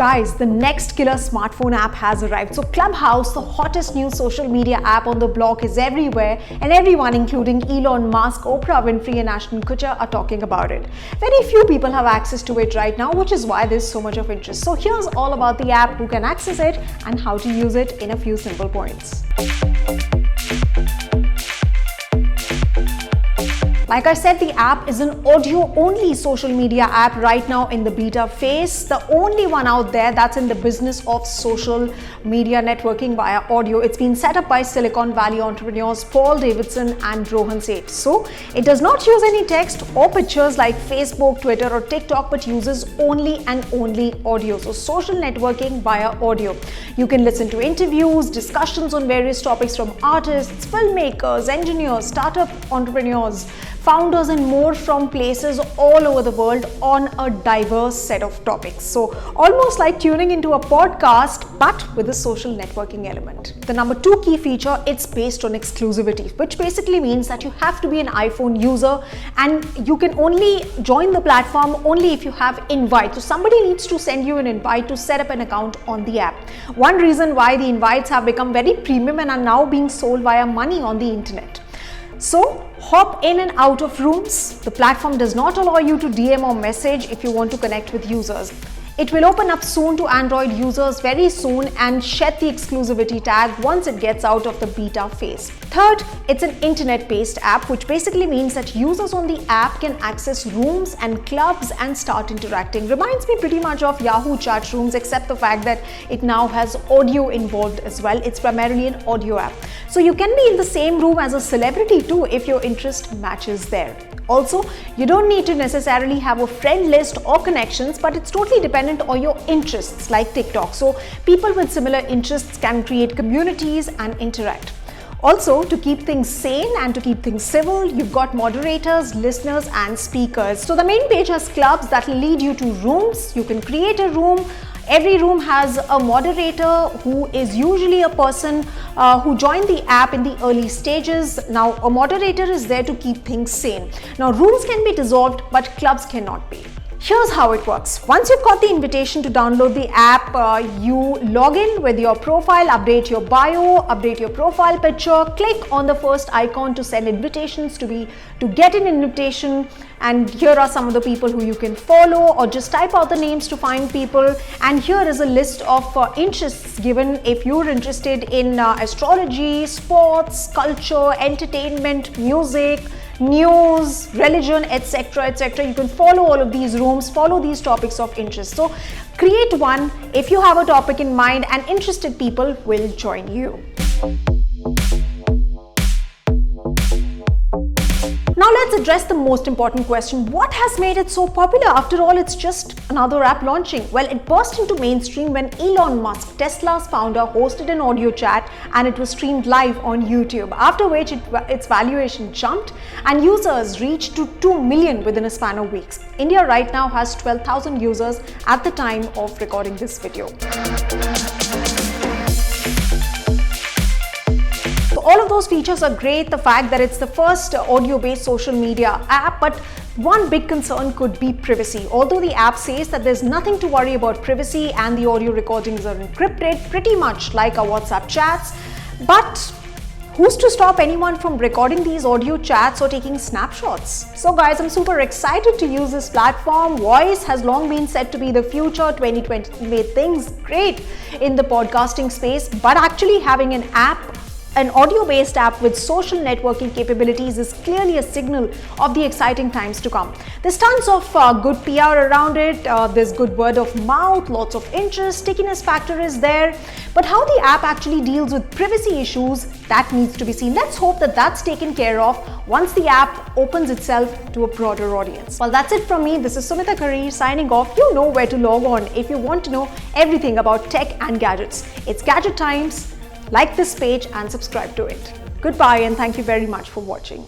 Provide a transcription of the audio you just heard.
Guys, the next killer smartphone app has arrived. So Clubhouse, the hottest new social media app on the block, is everywhere, and everyone, including Elon Musk, Oprah Winfrey and Ashton Kutcher, are talking about it. Very few people have access to it right now, which is why there's so much of interest. So here's all about the app, who can access it, and how to use it in a few simple points. Like I said, the app is an audio-only social media app right now in the beta phase. The only one out there that's in the business of social media networking via audio. It's been set up by Silicon Valley entrepreneurs Paul Davidson and Rohan Seth. So it does not use any text or pictures like Facebook, Twitter or TikTok, but uses only and only audio. So social networking via audio. You can listen to interviews, discussions on various topics from artists, filmmakers, engineers, startup entrepreneurs, founders and more from places all over the world on a diverse set of topics. So almost like tuning into a podcast, but with a social networking element. The number 2 key feature, it's based on exclusivity, which basically means that you have to be an iPhone user and you can only join the platform only if you have invite. So somebody needs to send you an invite to set up an account on the app. One reason why the invites have become very premium and are now being sold via money on the internet. So hop in and out of rooms. The platform does not allow you to DM or message if you want to connect with users. It will open up soon to Android users very soon and shed the exclusivity tag once it gets out of the beta phase. Third, it's an internet-based app, which basically means that users on the app can access rooms and clubs and start interacting. Reminds me pretty much of Yahoo chat rooms, except the fact that it now has audio involved as well. It's primarily an audio app. So you can be in the same room as a celebrity too if your interest matches there. Also, you don't need to necessarily have a friend list or connections, but it's totally dependent on your interests like TikTok. So people with similar interests can create communities and interact. Also, to keep things sane and to keep things civil, you've got moderators, listeners and speakers. So the main page has clubs that will lead you to rooms. You can create a room. Every room has a moderator who is usually a person who joined the app in the early stages. Now, a moderator is there to keep things sane. Now, rooms can be dissolved, but clubs cannot be. Here's how it works. Once you've got the invitation to download the app, you log in with your profile, update your bio, update your profile picture, click on the first icon to send invitations to get an invitation. And here are some of the people who you can follow, or just type out the names to find people. And here is a list of interests given if you're interested in astrology, sports, culture, entertainment, music, news, religion, etc., etc. You can follow all of these rooms, follow these topics of interest. So create one if you have a topic in mind, and interested people will join you. Now let's address the most important question. What has made it so popular? After all, it's just another app launching. Well, it burst into mainstream when Elon Musk, Tesla's founder, hosted an audio chat and it was streamed live on YouTube, after which its valuation jumped and users reached to 2 million within a span of weeks. India right now has 12,000 users at the time of recording this video. All of those features are great. The fact that it's the first audio-based social media app, but one big concern could be privacy. Although the app says that there's nothing to worry about privacy and the audio recordings are encrypted, pretty much like our WhatsApp chats, but who's to stop anyone from recording these audio chats or taking snapshots? So guys, I'm super excited to use this platform. Voice has long been said to be the future. 2020 made things great in the podcasting space, but actually having an audio-based app with social networking capabilities is clearly a signal of the exciting times to come. There's tons of good PR around it, there's good word of mouth, lots of interest, stickiness factor is there, but how the app actually deals with privacy issues, that needs to be seen. Let's hope that that's taken care of once the app opens itself to a broader audience. Well, that's it from me. This is Sumita Karir signing off. You know where to log on if you want to know everything about tech and gadgets. It's Gadget Times. Like this page and subscribe to it. Goodbye and thank you very much for watching.